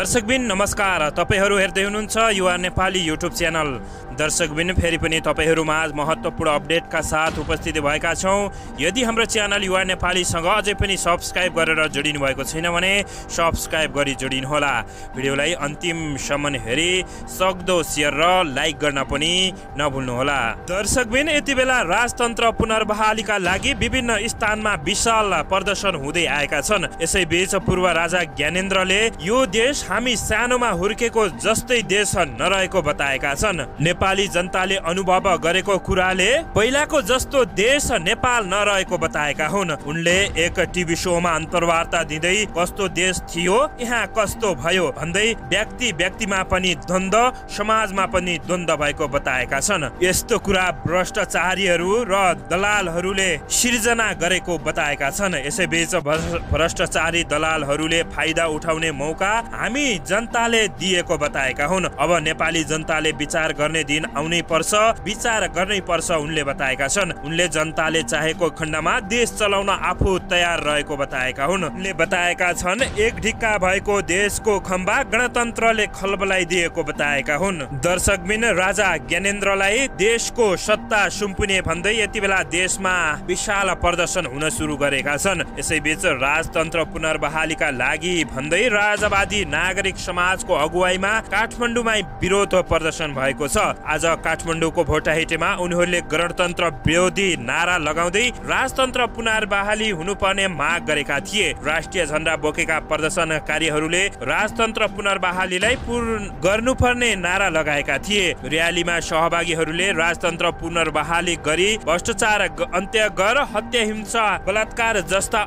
दर्शकबिन नमस्कार, तपाईहरू हेर्दै हुनुहुन्छ युवा नेपाली युट्युब च्यानल। दर्शकबिन फेरि पनि तपाईहरूमा आज महत्त्वपूर्ण अपडेटका साथ उपस्थित भएका छौँ। यदि हाम्रो च्यानल युवा नेपालीसँग अझै पनि सब्स्क्राइब गरेर जोडिनु भएको छैन भने सब्स्क्राइब गरी जोडिनुहोला। भिडियोलाई अन्तिमसम्म हेरी सक्दो सेयर र लाइक गर्न पनि नभुल्नुहोला। दर्शकबिन यति बेला राजतन्त्र पुनर्बहालीका लागि विभिन्न स्थानमा विशाल प्रदर्शन हुँदै आएका छन्। यसैबीच पूर्व राजा ज्ञानेन्द्रले यो देश हामी सानोमा हुर्केको जस्तै देश नरहेको बताएका छन्। नेपाली जनताले अनुभव गरेको कुराले पहिलाको जस्तो देश नेपाल नरहेको बताएका हुन्। उनले एक टिभी शोमा अन्तर्वार्ता दिँदै कस्तो देश थियो यहाँ कस्तो भयो भन्दै व्यक्तिमा पनि द्वन्द्व, समाजमा पनि द्वन्द्व भएको बताएका छन्। यस्तो कुरा भ्रष्टाचारीहरू र दलालहरूले सिर्जना गरेको बताएका छन्। यसैबीच भ्रष्टाचारी दलालहरूले फाइदा उठाउने मौका हामी जनताले दिएको बताएका हुन्। अब नेपाली जनताले विचार गर्ने दिन आउनै पर्छ, विचार गर्नै पर्छ उनले बताएका छन्। उनले जनताले चाहेको खण्डमा देश चलाउन आफू तयार रहेको बताएका हुन्। उनले बताएका छन् एक ढिक्का भएको देशको खम्बा गणतन्त्रले खलबलाइदिएको बताएका हुन्। दर्शकबिन राजा ज्ञानेन्द्रलाई देशको सत्ता सुम्पिने भन्दै यति बेला देशमा विशाल प्रदर्शन हुन सुरु गरेका छन्। यसैबीच राजतन्त्र पुनर्बहालीका लागि भन्दै राजावादी नागरिक समाजको अगुवाईमा काठमाडौँमा विरोध प्रदर्शन भएको छ। आज काठमाडौँको भोटाहेटेमा उनीहरूले गणतन्त्र विरोधी नारा लगाउँदै राजतन्त्र पुनर्बहाली हुनुपर्ने माग गरेका थिए। राष्ट्रिय झण्डा बोकेका प्रदर्शनकारीहरूले राजतन्त्र पुनर्बहालीलाई गर्नुपर्ने नारा लगाएका थिए। र्यालीमा सहभागीहरूले राजतन्त्र पुनर्बहाली गरी भ्रष्टाचार अन्त्य गर, हत्या, हिंसा, बलात्कार जस्ता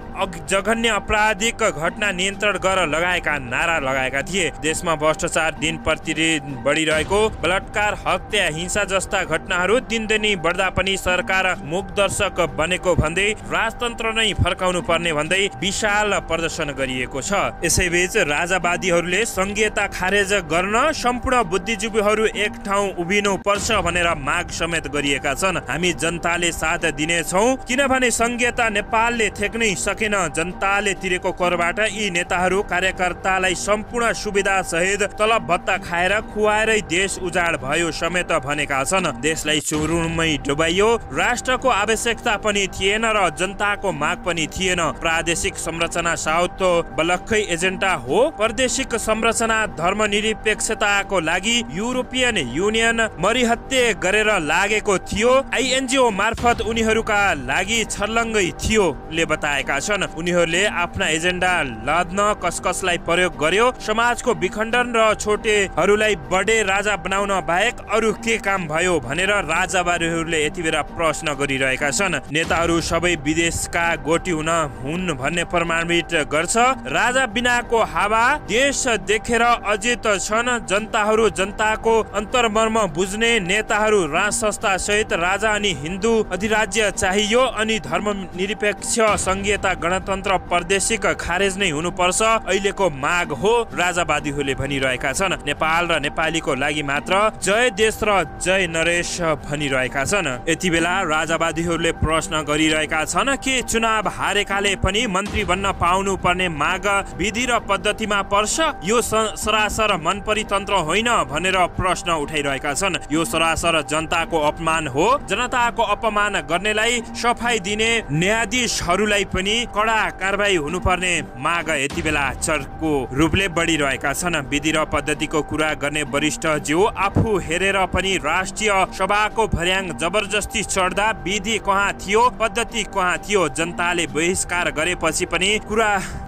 जघन्य आपराधिक घटना नियन्त्रण गर लगाएका नारा लगाएका थिए। देशमा भ्रष्टाचार दिन प्रतिदिन बढिरहेको, बलात्कार, हत्या, हिंसा जस्ता घटनाहरू दिनदिनै बढ्दा पनि सरकार मूकदर्शक बनेको भन्दै राजतन्त्र नै फर्काउनु पर्ने भन्दै विशाल प्रदर्शन गरिएको छ। यसैबीच राजावादीहरूले संघीयता खारेज गर्न सम्पूर्ण बुद्धिजीवीहरू एक ठाउँ उभिनु पर्छ भनेर माग समेत गरिएका छन्। हामी जनताले साथ दिनेछौँ किनभने संघीयता नेपालले थेक्नै सकेन। जनताले तिरेको करबाट यी नेताहरू कार्यकर्तालाई सम्पूर्ण सुविधा सहित तलब भत्ता खाएर खुवाएरै देश उजाड भयो समेत भनेका छन्। देशलाई चुरुममै डुबाइयो, राष्ट्रको आवश्यकता पनि थिएन र जनताको माग पनि थिएन। प्रादेशिक संरचना साउथ बलक्खै एजेन्डा हो। प्रादेशिक संरचना धर्मनिरपेक्षताको लागि युरोपियन युनियन मरिहत्ते गरेर लागेको थियो। आइएनजिओ मार्फत उनीहरूका लागि छर्लङ्गै थियो ले बताएका छन्। उनीहरूले आफ्ना एजेन्डा लाद्न कसकसलाई प्रयोग गर्यो। समाजको विखण्डन र छोटेहरूलाई बडे राजा बनाउन बाहेक अरू के काम भयो भनेर राजावादीहरूले यति बेला प्रश्न गरिरहेका छन्। नेताहरू सबै विदेशका गोटी हुन् भन्ने प्रमाणित गर्छ। राजा बिनाको हावा देश देखेर अजित छन्। जनताहरू जनताको अन्तर्मर्म बुझ्ने नेताहरू राज संस्था सहित राजा अनि हिन्दू अधिराज्य चाहियो अनि धर्मनिरपेक्ष संघीयता गणतन्त्र प्रादेशिक खारेज नै हुनुपर्छ अहिलेको माग हो राजावादीहरूले भनिरहेका छन्। नेपाल र नेपालीको लागि मात्र जय देश र जय नरेश भनिरहेका छन्। यति बेला राजावादीहरूले प्रश्न गरिरहेका छन् कि चुनाव हारेकाले पनि मन्त्री बन्न पाउनु पर्ने माग विधि र पद्धतिमा पर्छ। यो सरासर मनपरितन्त्र होइन भनेर प्रश्न उठाइरहेका छन्। यो सरासर जनताको अपमान हो। जनताको अपमान गर्नेलाई सफाई दिने न्यायाधीशहरूलाई पनि कडा कारबाही हुनुपर्ने माग यति बेला चर्को रूपले बढिरहेका छन्। विधि र पद्धतिको कुरा गर्ने वरिष्ठ ज्यू आफू हेरेर पनि राष्ट्रिय सभाको भर्याङ जबरजस्ती चढ्दा विधि कहाँ थियो, पद्धति कहाँ थियो। जनताले बहिष्कार गरेपछि पनि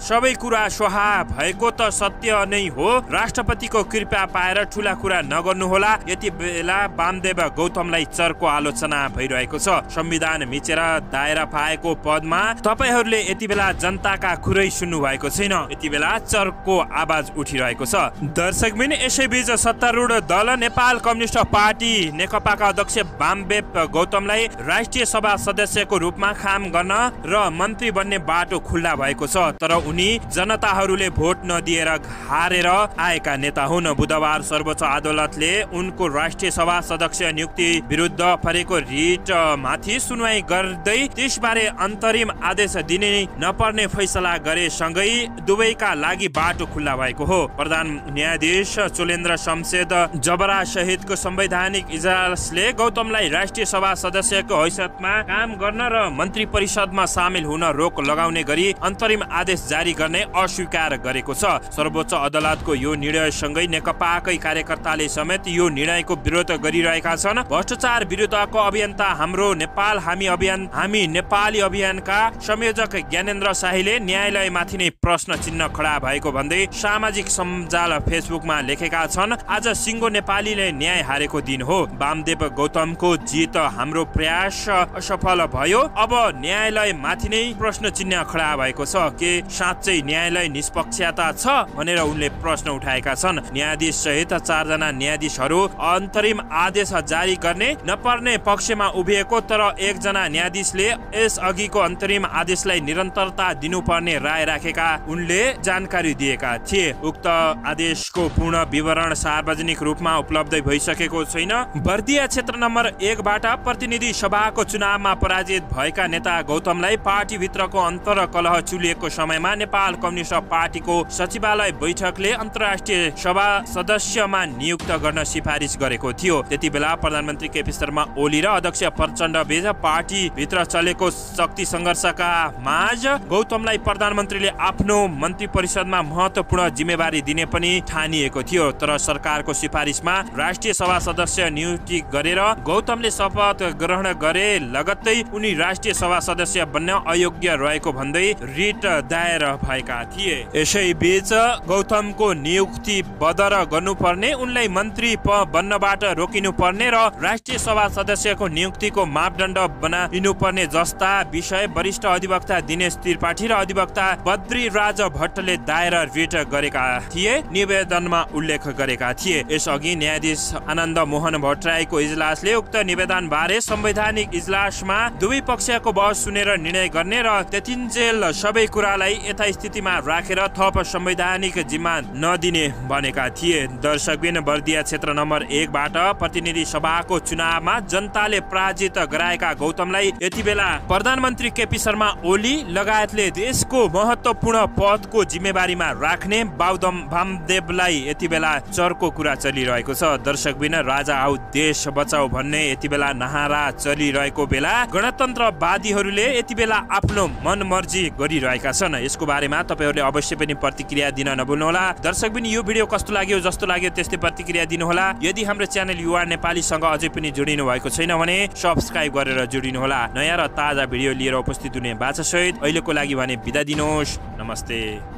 सबै कुरा स्वाहा भएको त सत्य नै हो। राष्ट्रपतिको कृपा पाएर ठुला कुरा नगर्नुहोला। यति बेला वामदेव गौतमलाई चर्को आलोचना भइरहेको छ। संविधान मिचेर दायरा पाएको पदमा तपाईहरूले यति बेला जनताका कुरै सुन्नु भएको छैन। यति बेला चर्को आवाज उठिरहेको छ। दर्शकबिन यसैबीच सत्तारूढ दल नेपाल कम्युनिस्ट पार्टी नेकपाका अध्यक्ष वामदेव गौतमलाई राष्ट्रिय सभा सदस्यको रूपमा काम गर्न र मन्त्री बन्ने बाटो खुल्ला भएको छ, तर उनी जनताहरूले भोट नदिएर हारेर आएका नेता हुन्। बुधबार सर्वोच्च अदालतले उनको राष्ट्रिय सभा सदस्य नियुक्ति विरुद्ध परेको रिट माथि सुनवाई गर्दै त्यसबारे अन्तरिम आदेश दिने नपर्ने फैसला गरेसँगै दुवैका लागि बाटो खुल्ला भएको हो। प्रधान न्यायाधीश चोलेन्द्र शमशेद जबरा सहितको संवैधानिक इजलासले गौतमलाई राष्ट्रिय सभा सदस्यको हैसियतमा काम गर्न र मन्त्री परिषदमा सामेल हुन रोक लगाउने गरी अन्तरिम आदेश जारी गर्ने अस्वीकार गरेको छ। सर्वोच्च अदालतको यो निर्णयसँगै नेकपाकै कार्यकर्ताले समेत यो निर्णयको विरोध गरिरहेका छन्। भ्रष्टाचार विरुद्धको अभियन्ता हाम्रो नेपाल हामी नेपाली अभियानका संयोजक ज्ञानेन्द्र शाहीले न्यायालयमाथि नै प्रश्न चिन्ह खडा भएको भन्दै सामाजिक सञ्जाल फेसबुकमा लेखेका छन्, आज सिङ्गो नेपालीले न्याय हारेको दिन हो। वामदेव गौतमको जित हाम्रो प्रयास असफल भयो, अब न्यायालय माथि नै प्रश्न चिन्ह खडा भएको छ। के साँच्चै न्यायालय निष्पक्षता छ भनेर उनले प्रश्न उठाएका छन्। न्यायाधीश सहित 4 जना न्यायाधीशहरू अन्तरिम आदेश जारी गर्ने नपर्ने पक्षमा उभिएको, तर 1 जना न्यायाधीशले यस अघिको अन्तरिम आदेशलाई निरन्तरता दिनुपर्ने राय राखेका उनले जानकारी दिएका थिए। उक्त आदेशको पूर्ण विवरण सार्वजनिक रूपमा उपलब्ध भइसकेको छैन। बर्दिया क्षेत्र नम्बर 1 बाट प्रतिनिधि सभाको चुनावमा पराजित भएका नेता गौतमलाई पार्टीभित्रको अन्तरकलह चुलिएको समयमा नेपाल कम्युनिस्ट पार्टीको सचिवालय बैठकले अन्तर्राष्ट्रिय सभा सदस्यमा नियुक्त गर्न सिफारिस गरेको थियो। त्यति बेला प्रधानमन्त्री केपी शर्मा ओली र अध्यक्ष प्रचण्ड बीच पार्टीभित्र चलेको शक्ति सङ्घर्षका माझ गौतमलाई प्रधानमन्त्रीले आफ्नो मन्त्री परिषदमा महत्त्वपूर्ण जिम्मेवारी दिने पनि ठानिएको थियो, तर सरकारको सिफारिसमा राष्ट्रिय सभा सदस्य नियुक्ति गरेर गौतमले शपथ ग्रहण गरे लगत्तै उनी राष्ट्रिय सभा सदस्य बन्न अयोग्य रहेको भन्दै रिट दायर भएका थिए। यसैबीच गौतमको नियुक्ति बदर गर्नुपर्ने, उनलाई मन्त्री बन्नबाट रोकिनुपर्ने र राष्ट्रिय सभा सदस्यको नियुक्तिको मापदण्ड बनाइनुपर्ने जस्ता विषय वरिष्ठ अधिवक्ता दिनेश त्रिपाठी र अधिवक्ता बद्रीराज भट्टले दायर रिट गरेका थिए, निवेदनमा उल्लेख गरेका थिए। यसअघि न्यायाधीश आनन्द मोहन भट्टराईको इजलासले उक्त निवेदन बारे संवैधानिक इजलासमा दुवै पक्षको बहस सुनेर निर्णय गर्ने र त्यतिन्जेल सबै कुरालाई यथास्थितिमा राखेर थप संवैधानिक जिम्मा नदिने भनेका थिए। दर्शकबिन, बर्दिया क्षेत्र नम्बर 1 बाट प्रतिनिधि सभाको चुनावमा जनताले पराजित गराएका गौतमलाई यति बेला प्रधानमन्त्री केपी शर्मा ओली लगायतले देशको महत्त्वपूर्ण पदको जिम्मेवारीमा राख्ने वामदेवलाई यति बेला चर्को कुरा चलिरहेको छ। दर्शकबिन, राजा आऊ देश बचाऊ भन्ने यति बेला नारा चलिरहेको बेला गणतन्त्रवादीहरूले यति बेला आफ्नो मनमर्जी गरिरहेका छन्। यसको बारेमा तपाईहरूले अवश्य पनि प्रतिक्रिया दिन नभुल्नुहोला। दर्शकबिन, यो भिडियो कस्तो लाग्यो, जस्तो लाग्यो त्यस्तै प्रतिक्रिया दिनुहोला। यदि हाम्रो च्यानल युवा नेपालीसँग अझै पनि जोडिनु भएको छैन भने सब्स्क्राइब गरेर जोडिनुहोला। नयाँ र ताजा भिडियो लिएर उपस्थित हुने बाचासहित अहिलेको लागि भने बिदा दिनुहोस्। नमस्ते।